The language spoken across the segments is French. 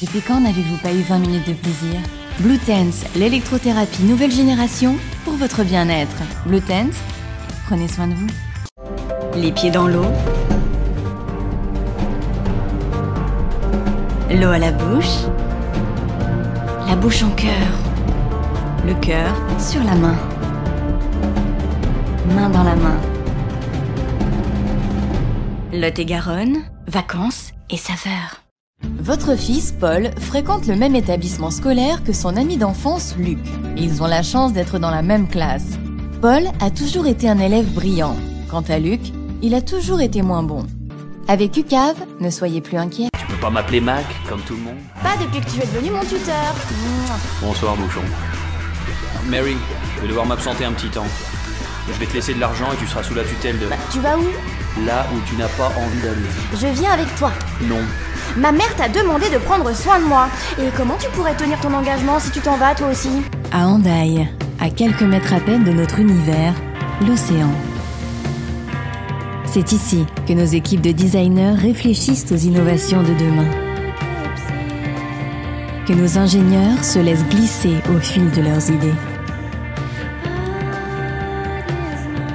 Depuis quand n'avez-vous pas eu 20 minutes de plaisir? Blue Tense, l'électrothérapie nouvelle génération pour votre bien-être. Blue Tense, prenez soin de vous. Les pieds dans l'eau. L'eau à la bouche en cœur. Le cœur sur la main. Main dans la main. Lot-et-Garonne, vacances et saveurs. Votre fils, Paul, fréquente le même établissement scolaire que son ami d'enfance, Luc. Ils ont la chance d'être dans la même classe. Paul a toujours été un élève brillant. Quant à Luc, il a toujours été moins bon. Avec UCAV, ne soyez plus inquiets. Tu peux pas m'appeler Mac, comme tout le monde? Pas depuis que tu es devenu mon tuteur. Bonsoir, bouchon. Mary, je vais devoir m'absenter un petit temps. Je vais te laisser de l'argent et tu seras sous la tutelle de... Tu vas où? Là où tu n'as pas envie d'aller. Je viens avec toi. Non. Ma mère t'a demandé de prendre soin de moi. Et comment tu pourrais tenir ton engagement si tu t'en vas toi aussi? À Hendaye, à quelques mètres à peine de notre univers, l'océan. C'est ici que nos équipes de designers réfléchissent aux innovations de demain. Que nos ingénieurs se laissent glisser au fil de leurs idées.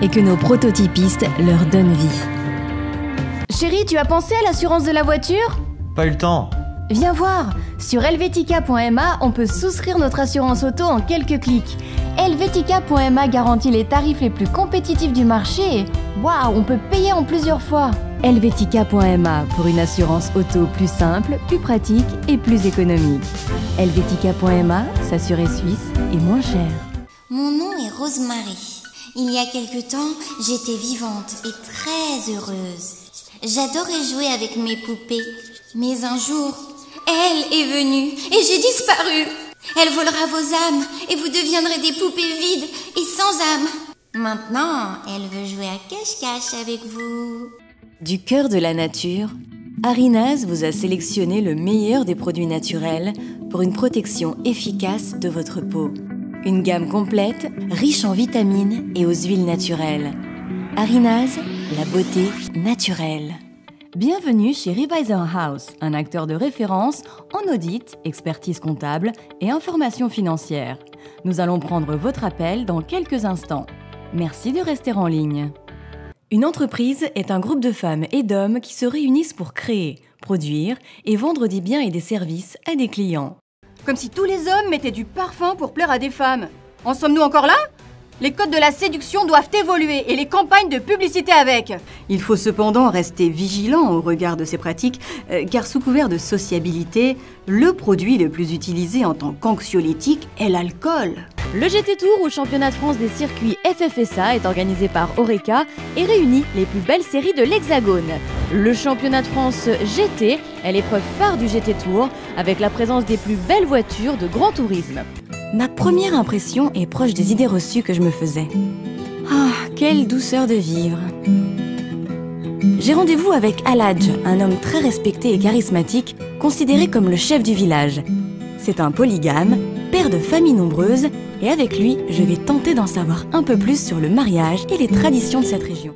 Et que nos prototypistes leur donnent vie. Chérie, tu as pensé à l'assurance de la voiture? Pas eu le temps. Viens voir. Sur helvetica.ma, on peut souscrire notre assurance auto en quelques clics. Helvetica.ma garantit les tarifs les plus compétitifs du marché. Waouh, on peut payer en plusieurs fois. Helvetica.ma pour une assurance auto plus simple, plus pratique et plus économique. Helvetica.ma, s'assurer suisse et moins cher. Mon nom est Rosemary. Il y a quelque temps, j'étais vivante et très heureuse. J'adorais jouer avec mes poupées. Mais un jour, elle est venue et j'ai disparu. Elle volera vos âmes et vous deviendrez des poupées vides et sans âme. Maintenant, elle veut jouer à cache-cache avec vous. Du cœur de la nature, Harinaz vous a sélectionné le meilleur des produits naturels pour une protection efficace de votre peau. Une gamme complète, riche en vitamines et aux huiles naturelles. Harinaz, la beauté naturelle. Bienvenue chez Revisor House, un acteur de référence en audit, expertise comptable et information financière. Nous allons prendre votre appel dans quelques instants. Merci de rester en ligne. Une entreprise est un groupe de femmes et d'hommes qui se réunissent pour créer, produire et vendre des biens et des services à des clients. Comme si tous les hommes mettaient du parfum pour plaire à des femmes. En sommes-nous encore là? Les codes de la séduction doivent évoluer et les campagnes de publicité avec. Il faut cependant rester vigilant au regard de ces pratiques, car sous couvert de sociabilité, le produit le plus utilisé en tant qu'anxiolytique est l'alcool. Le GT Tour ou Championnat de France des circuits FFSA est organisé par Oreca et réunit les plus belles séries de l'Hexagone. Le Championnat de France GT est l'épreuve phare du GT Tour avec la présence des plus belles voitures de grand tourisme. Ma première impression est proche des idées reçues que je me faisais. Ah, quelle douceur de vivre! J'ai rendez-vous avec Aladj, un homme très respecté et charismatique, considéré comme le chef du village. C'est un polygame, père de familles nombreuses, et avec lui, je vais tenter d'en savoir un peu plus sur le mariage et les traditions de cette région.